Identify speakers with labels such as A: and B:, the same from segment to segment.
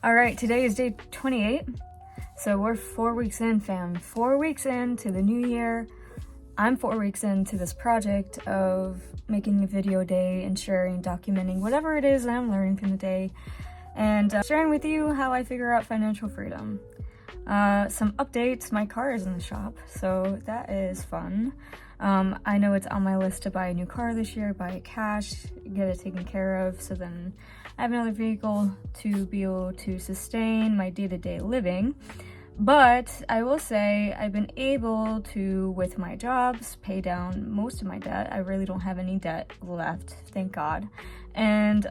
A: All right, today is day 28. So we're 4 weeks in, fam. 4 weeks into the new year. I'm 4 weeks into this project of making a video a day and sharing, documenting whatever it is that I'm learning from the day, and sharing with you how I figure out financial freedom. Some updates: my car is in the shop, so that is fun. I know it's on my list to buy a new car this year, buy it cash, get it taken care of, so then I have another vehicle to be able to sustain my day-to-day living. But I will say I've been able to, with my jobs, pay down most of my debt. I really don't have any debt left, thank God. And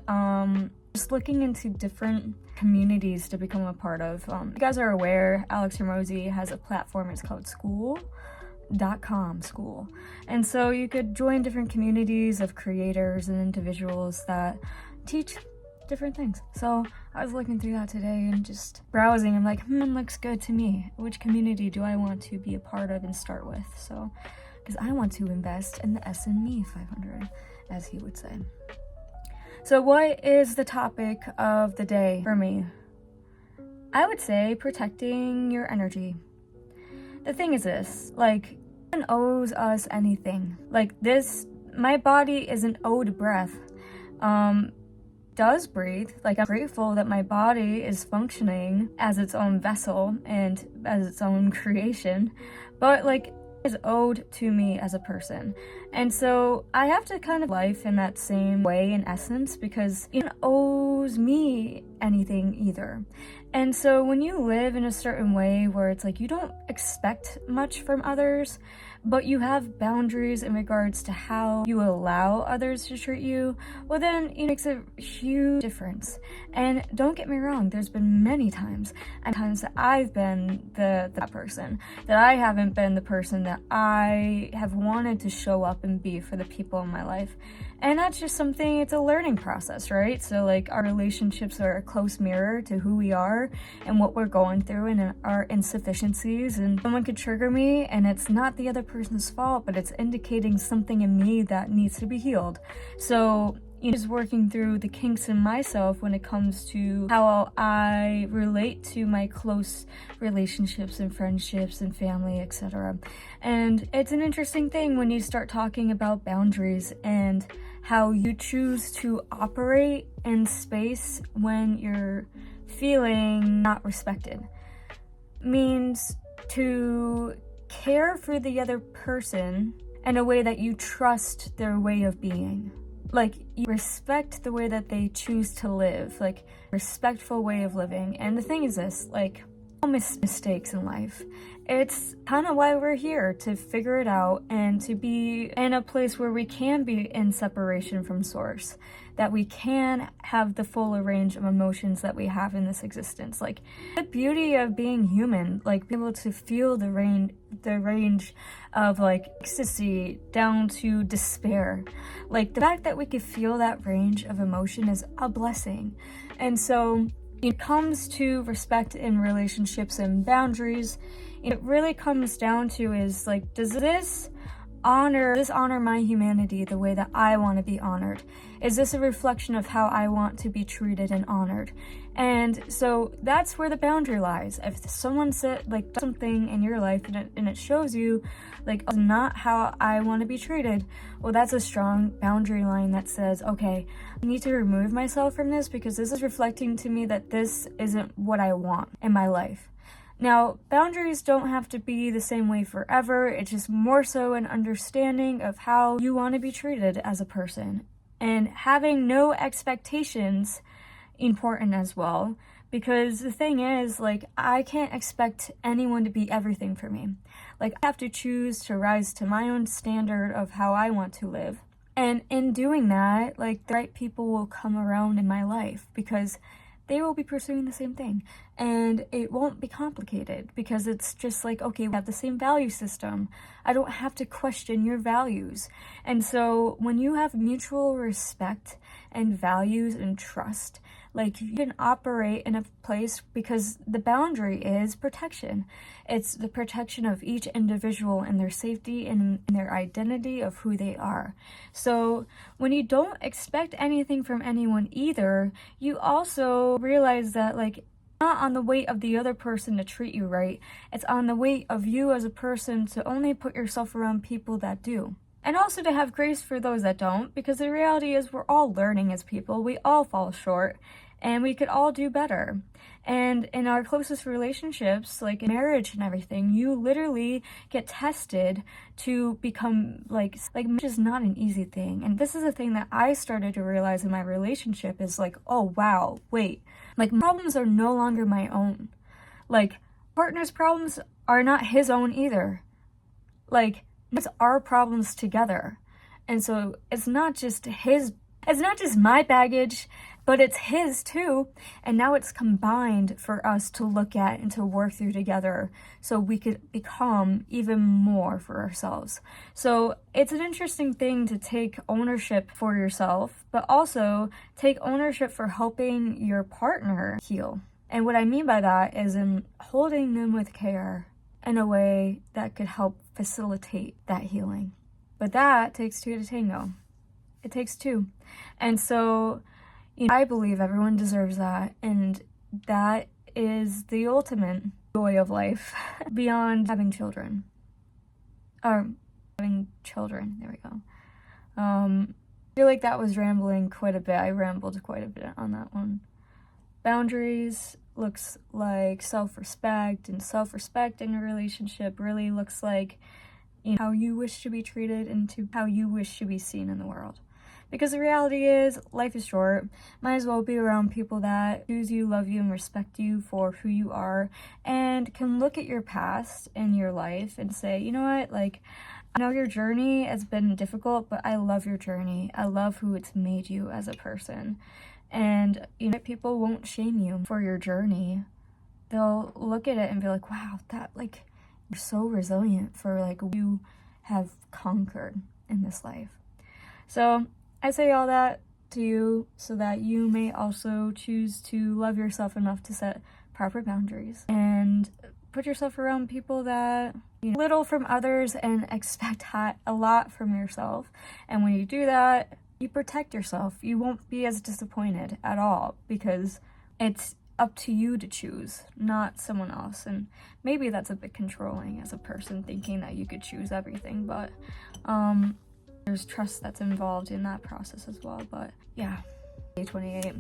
A: just looking into different communities to become a part of. You guys are aware, Alex Hormozi has a platform. It's called Skool.com, Skool. And so you could join different communities of creators and individuals that teach different things. So I was looking through that today and just browsing. I'm like, looks good to me. Which community do I want to be a part of and start with? So, because I want to invest in the S&P 500, as he would say. So what is the topic of the day for me? I would say protecting your energy. The thing is this, like, no one owes us anything. Like this, my body isn't owed breath. Does breathe. Like, I'm grateful that my body is functioning as its own vessel and as its own creation, but like, is owed to me as a person. And so I have to kind of life in that same way, in essence, because it owes me anything either. And so when you live in a certain way where it's like you don't expect much from others, but you have boundaries in regards to how you allow others to treat you, well then it makes a huge difference. And don't get me wrong, there's been many times that I've been that person, that I haven't been the person that I have wanted to show up and be for the people in my life. And that's just something, it's a learning process, right? So like, our relationships are a close mirror to who we are and what we're going through and our insufficiencies. And someone could trigger me and it's not the other person's fault, but it's indicating something in me that needs to be healed. So just working through the kinks in myself when it comes to how I relate to my close relationships and friendships and family, etc. And it's an interesting thing when you start talking about boundaries and how you choose to operate in space when you're feeling not respected. Means to care for the other person in a way that you trust their way of being. Like, you respect the way that they choose to live, like, respectful way of living. And the thing is this, like, all mistakes in life. It's kind of why we're here, to figure it out and to be in a place where we can be in separation from source, that we can have the full range of emotions that we have in this existence. Like, the beauty of being human, like, being able to feel the range of like ecstasy down to despair. Like, the fact that we could feel that range of emotion is a blessing. And so it comes to respect in relationships and boundaries, it really comes down to is like, does this honor my humanity the way that I want to be honored? Is this a reflection of how I want to be treated and honored? And so that's where the boundary lies. If someone said like something in your life and it shows you like, oh, not how I want to be treated, well, that's a strong boundary line that says, okay, I need to remove myself from this because this is reflecting to me that this isn't what I want in my life. Now, boundaries don't have to be the same way forever. It's just more so an understanding of how you want to be treated as a person. And having no expectations, important as well. Because the thing is, like, I can't expect anyone to be everything for me. Like, I have to choose to rise to my own standard of how I want to live. And in doing that, like, the right people will come around in my life because they will be pursuing the same thing. And it won't be complicated because it's just like, okay, we have the same value system. I don't have to question your values. And so when you have mutual respect and values and trust, like, you can operate in a place because the boundary is protection. It's the protection of each individual and their safety and their identity of who they are. So when you don't expect anything from anyone either, you also realize that, like, not on the weight of the other person to treat you right. It's on the weight of you as a person to only put yourself around people that do. And also to have grace for those that don't, because the reality is we're all learning as people. We all fall short, and we could all do better. And in our closest relationships, like in marriage and everything, you literally get tested to become like marriage is not an easy thing. And this is a thing that I started to realize in my relationship is like, oh wow, wait, like problems are no longer my own. Like partner's problems are not his own either. Like it's our problems together. And so it's not just my baggage, but it's his too. And now it's combined for us to look at and to work through together so we could become even more for ourselves. So it's an interesting thing to take ownership for yourself, but also take ownership for helping your partner heal. And what I mean by that is in holding them with care in a way that could help facilitate that healing. But that takes two to tango. It takes two. And so, I believe everyone deserves that. And that is the ultimate joy of life beyond having children. Or having children. There we go. I feel like that was rambling quite a bit. I rambled quite a bit on that one. Boundaries looks like self-respect, and self-respect in a relationship really looks like how you wish to be treated and to how you wish to be seen in the world. Because the reality is, life is short. Might as well be around people that choose you, love you, and respect you for who you are, and can look at your past and your life and say, you know what, like, I know your journey has been difficult, but I love your journey. I love who it's made you as a person. And, people won't shame you for your journey. They'll look at it and be like, wow, that, like, you're so resilient for, like, what you have conquered in this life. So I say all that to you so that you may also choose to love yourself enough to set proper boundaries and put yourself around people that little from others and expect a lot from yourself. And when you do that, you protect yourself. You won't be as disappointed at all because it's up to you to choose, not someone else. And maybe that's a bit controlling as a person, thinking that you could choose everything, but there's trust that's involved in that process as well. But yeah, day 28.